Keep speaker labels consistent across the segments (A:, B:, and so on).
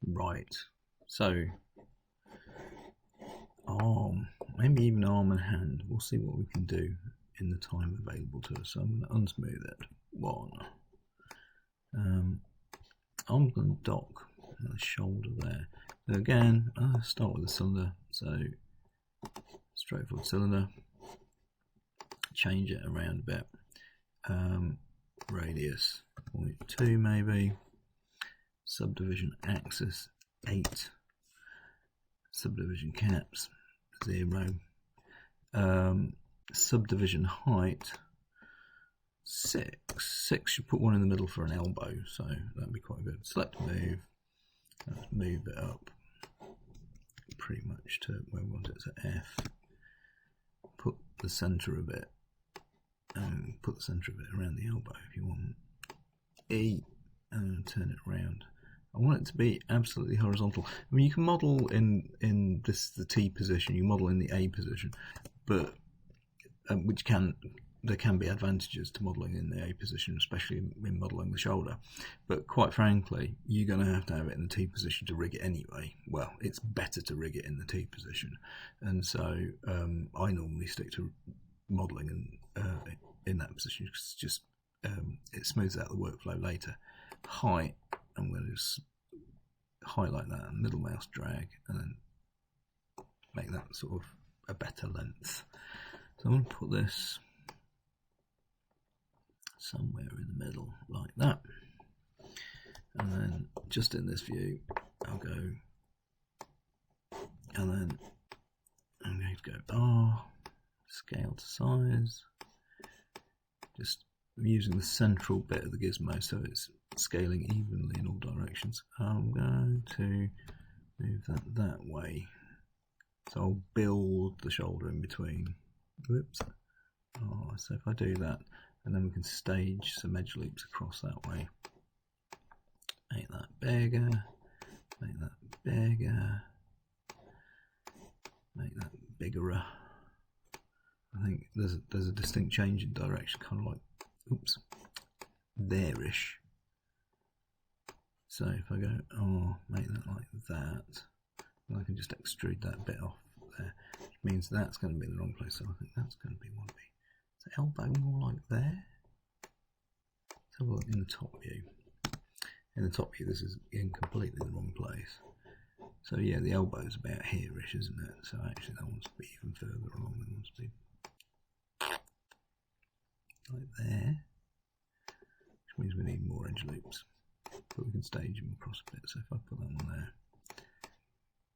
A: Right. So, arm, maybe even arm and hand. We'll see what we can do in the time available to us. So I'm going to unsmooth it. One. I'm going to dock the shoulder there. So again, I'll start with the cylinder. So straightforward cylinder. Change it around a bit. Radius 0.2 maybe. Subdivision axis 8. Subdivision caps 0. Subdivision height 6. 6 should put one in the middle for an elbow, so that'd be quite good. Select move. Let's move it up pretty much to where we want it, so F. Put the centre of it, and put the centre of it around the elbow if you want. E, and turn it around. I want it to be absolutely horizontal. I mean, you can model in the T position, you model in the A position, but there can be advantages to modelling in the A position, especially in modelling the shoulder. But quite frankly, you're going to have it in the T position to rig it anyway. Well, it's better to rig it in the T position, and so I normally stick to modelling in that position. It's just it smooths out the workflow later. Height, I'm going to just highlight that and middle mouse drag, and then make that sort of a better length. So I'm going to put this somewhere in the middle like that, and then just in this view I'll go, and then I'm going to go R, scale to size, just using the central bit of the gizmo so it's scaling evenly in all directions. I'm going to move that way, so I'll build the shoulder in between. Whoops. Oh, so if I do that, and then we can stage some edge loops across that way. Make that bigger, make that bigger, make that bigger. I think there's a distinct change in direction, kind of like, oops, there-ish. So if I go, make that like that, and I can just extrude that bit off there, which means that's going to be in the wrong place, so I think that's going to be 1B. So elbow more like there. Let's have a look in the top view. In the top view, this is in completely the wrong place. So yeah, the elbow's about here-ish, isn't it? So actually that wants to be even further along. It wants to be like there, which means we need more edge loops. But we can stage them across a bit. So if I put that one there,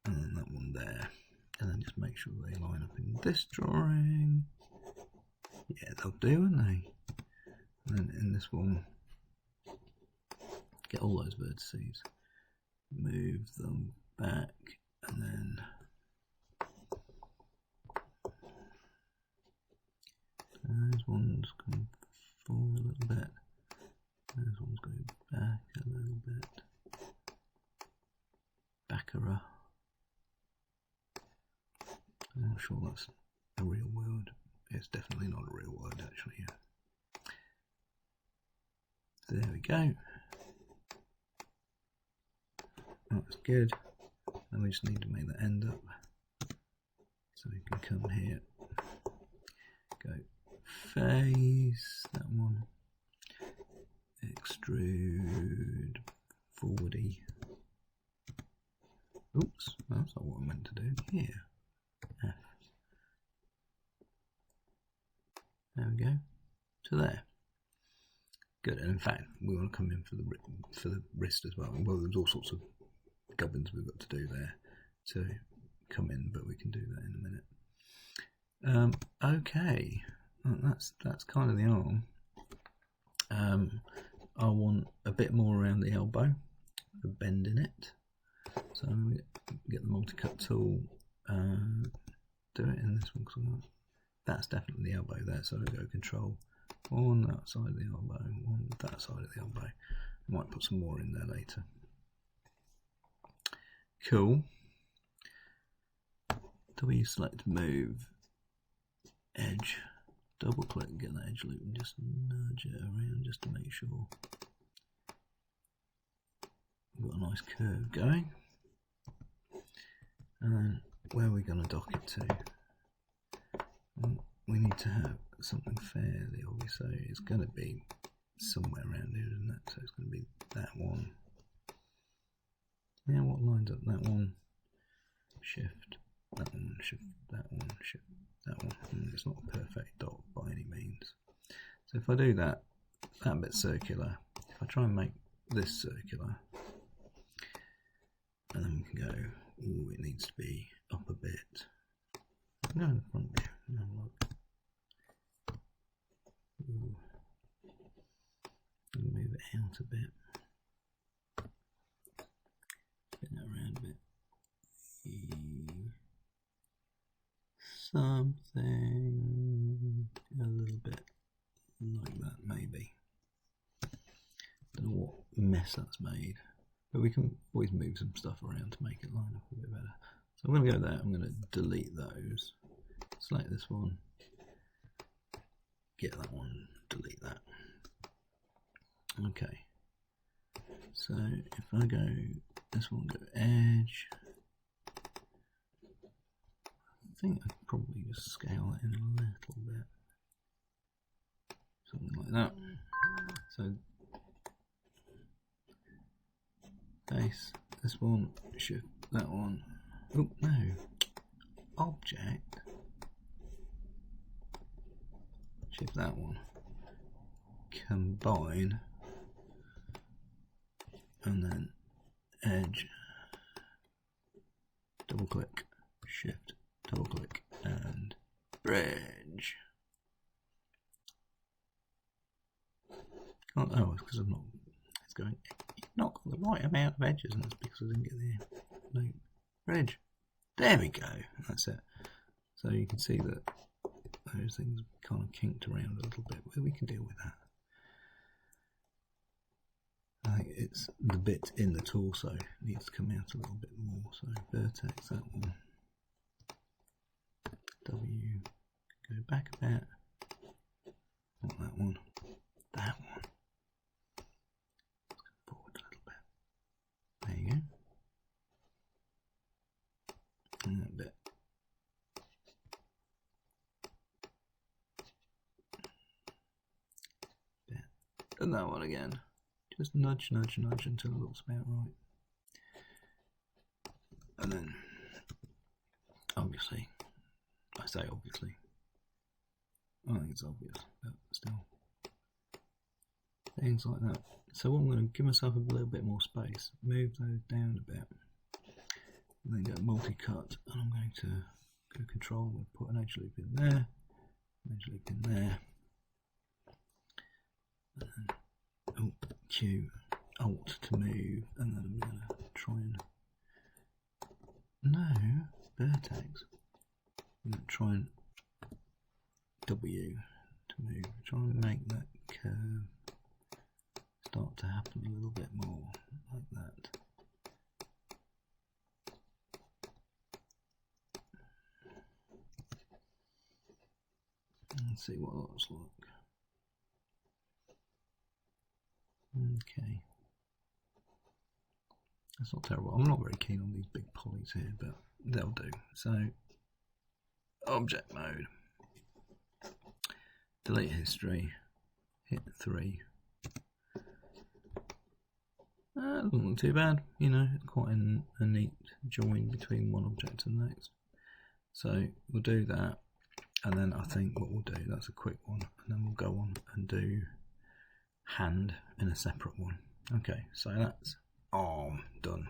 A: and then that one there, and then just make sure they line up in this drawing. Yeah, they'll do, won't they? And then in this one, get all those vertices, move them back, and then those ones come forward a little bit, those ones go back a little bit, backera. I'm not sure that's a real word. It's definitely not a real word, actually. Yeah. There we go. That's good. And we just need to make the end up. So we can come here, go face, that one, extrude, forwardy. Oops, that's not what I meant to do. Here, F. There we go. To there. Good. And in fact, we want to come in for the wrist as well. Well, there's all sorts of gubbins we've got to do there to come in, but we can do that in a minute. Okay, well, that's kind of the arm. I want a bit more around the elbow, a bend in it. So I'm going to get the multi-cut tool, do it in this one, because that's definitely the elbow there. So I go control on that side of the elbow, on that side of the elbow. I might put some more in there later. Cool. W select move, edge, double click, get that edge loop and just nudge it around just to make sure. we've got a nice curve going. And then where are we going to dock it to? Well, we need to have something fairly obvious, so it's going to be somewhere around here, isn't it? So it's going to be that one. Yeah, what lines up that one? Shift, that one, shift, that one, shift, that one. It's not a perfect dot by any means. So if I do that bit's circular. If I try and make this circular, and then we can go, ooh, it needs to be up a bit. Go in the front view and have a look. Ooh. Move it out a bit. Spin that around a bit. Something a little bit like that, maybe. Don't know what mess that's made, but we can always move some stuff around to make it line up a bit better. So I'm going to go there. I'm going to delete those. Select this one. Get that one. Delete that. Okay. So if I go, this one, go edge. I think I could probably just scale it in a little bit. Something like that. So base, this one, shift, that one. Oh no. Object. Shift that one. Combine. And then edge. Double click. Shift. Double click. And bridge. Oh, it's because I'm not. It's going. You've not got the right amount of edges, and that's because I didn't get the bridge. There we go. That's it. So you can see that those things kind of kinked around a little bit. Well, we can deal with that. I think it's the bit in the torso needs to come out a little bit more. So vertex, that one. W. Go back a bit. Not that one. That one. Let's go forward a little bit. There you go. And that bit. And that one again. Just nudge, nudge, nudge until it looks about right. And then, obviously, I say obviously, I think it's obvious, but still, things like that. So what I'm going to give myself a little bit more space, move those down a bit, and then go multi-cut, and I'm going to go control and put an edge loop in there, edge loop in there, and then Q, Alt to move, and then I'm going to try and, no, vertex, I'm going to try and W to move, try and make that curve start to happen a little bit more, like that. Let's see what that looks like. Okay. That's not terrible. I'm not very keen on these big polys here, but they'll do. So, object mode. Delete history. Hit 3. Doesn't look too bad. You know, quite a neat join between one object and the next. So, we'll do that. And then I think what we'll do, that's a quick one. And then we'll go on and do hand in a separate one. Okay, so that's arm done.